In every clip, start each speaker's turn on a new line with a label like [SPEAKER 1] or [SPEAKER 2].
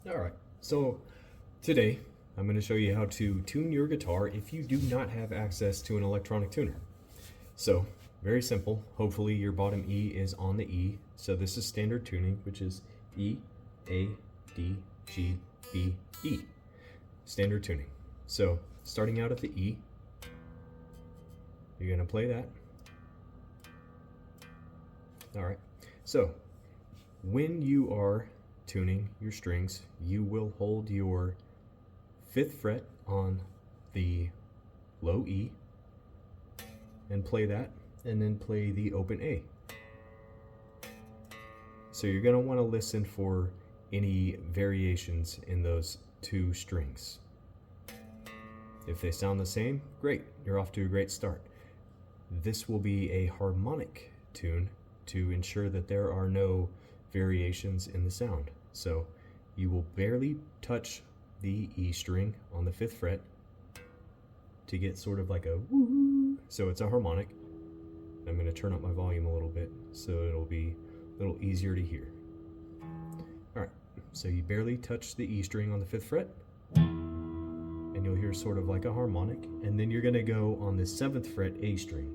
[SPEAKER 1] All right, so today I'm going to show you how to tune your guitar if you do not have access to an electronic tuner. So, very simple. Hopefully your bottom E is on the E. So this is standard tuning, which is E, A, D, G, B, E. Standard tuning. So, starting out at the E, you're going to play that. All right, so when you are tuning your strings, you will hold your 5th fret on the low E and play that, and then play the open A. So you're going to want to listen for any variations in those two strings. If they sound the same, great, you're off to a great start. This will be a harmonic tune to ensure that there are no variations in the sound. So you will barely touch the E string on the 5th fret to get sort of like a woo. So it's a harmonic. I'm going to turn up my volume a little bit so it'll be a little easier to hear. Alright, so you barely touch the E string on the 5th fret and you'll hear sort of like a harmonic, and then you're going to go on the 7th fret A string.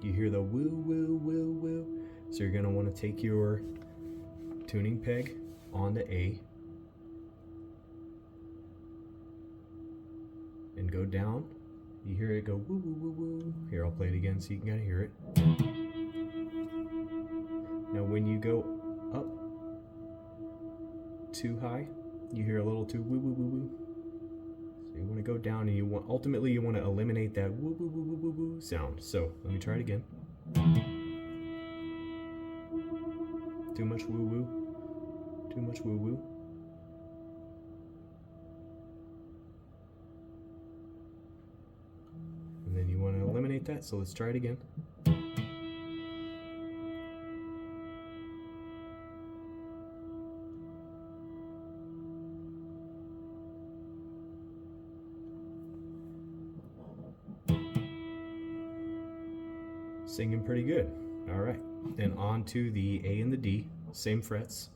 [SPEAKER 1] You hear the woo, woo, woo, woo. So you're going to want to take your tuning peg on the A and go down. You hear it go woo, woo, woo, woo. Here, I'll play it again so you can kind of hear it. Now when you go up too high, you hear a little too woo, woo, woo, woo. So you want to go down, and ultimately you want to eliminate that woo, woo, woo, woo, woo, woo sound. So let me try it again. Too much woo woo. Too much woo woo. And then you want to eliminate that, so let's try it again. Singing pretty good. All right, then on to the A and the D, same frets,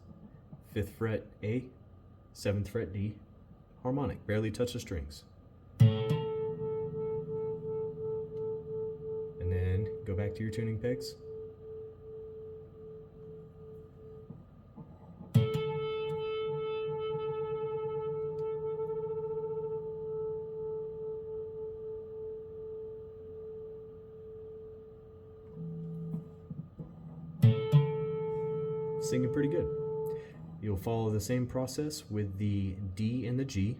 [SPEAKER 1] 5th fret A, 7th fret D, harmonic, barely touch the strings. And then go back to your tuning pegs. Singing pretty good. You'll follow the same process with the D and the G.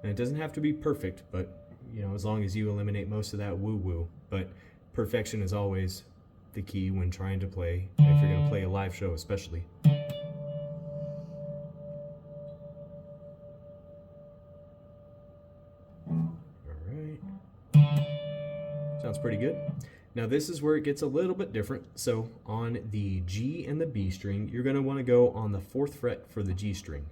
[SPEAKER 1] And it doesn't have to be perfect, but you know, as long as you eliminate most of that woo-woo. But perfection is always the key when trying to play, if you're going to play a live show especially. Sounds pretty good. Now this is where it gets a little bit different. So on the G and the B string, you're going to want to go on the 4th fret for the G string.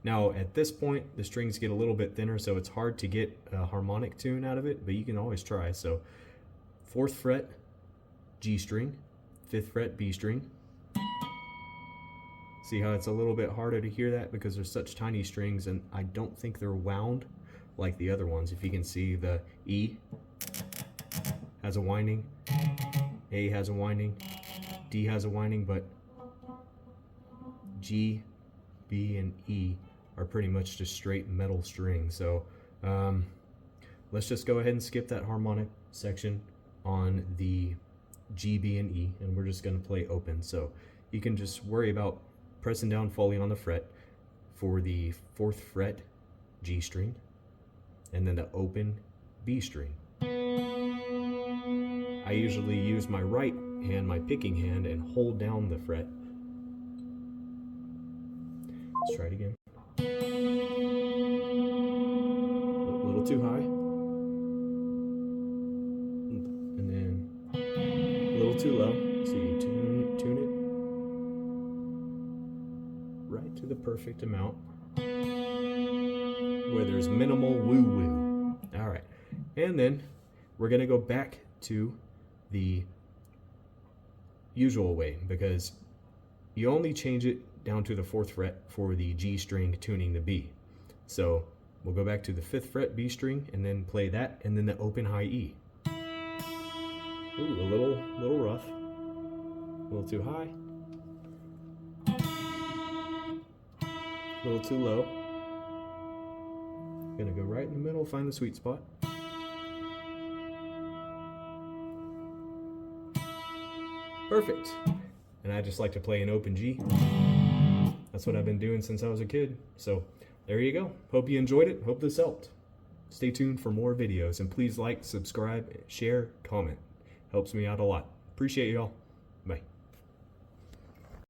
[SPEAKER 1] Now at this point, the strings get a little bit thinner, so it's hard to get a harmonic tune out of it, but you can always try. So 4th fret G string, 5th fret B string. See how it's a little bit harder to hear that because they're such tiny strings, and I don't think they're wound like the other ones. If you can see, the E has a winding, A has a winding, D has a winding, but G, B, and E are pretty much just straight metal strings. So let's just go ahead and skip that harmonic section on the G, B, and E, and we're just going to play open. So you can just worry about pressing down, falling on the fret for the 4th fret G string, and then the open B string. I usually use my right hand, my picking hand, and hold down the fret. Let's try it again. A little too high. And then a little too low. So you tune it. right to the perfect amount where there's minimal woo-woo. All right, and then we're gonna go back to the usual way, because you only change it down to the 4th fret for the G string tuning the B. So we'll go back to the 5th fret B string and then play that, and then the open high E. Ooh, a little rough, a little too high, a little too low. Gonna go right in the middle, find the sweet spot. Perfect. And I just like to play an open G. That's what I've been doing since I was a kid. So there you go. Hope you enjoyed it. Hope this helped. Stay tuned for more videos, and please like, subscribe, share, comment. Helps me out a lot. Appreciate y'all.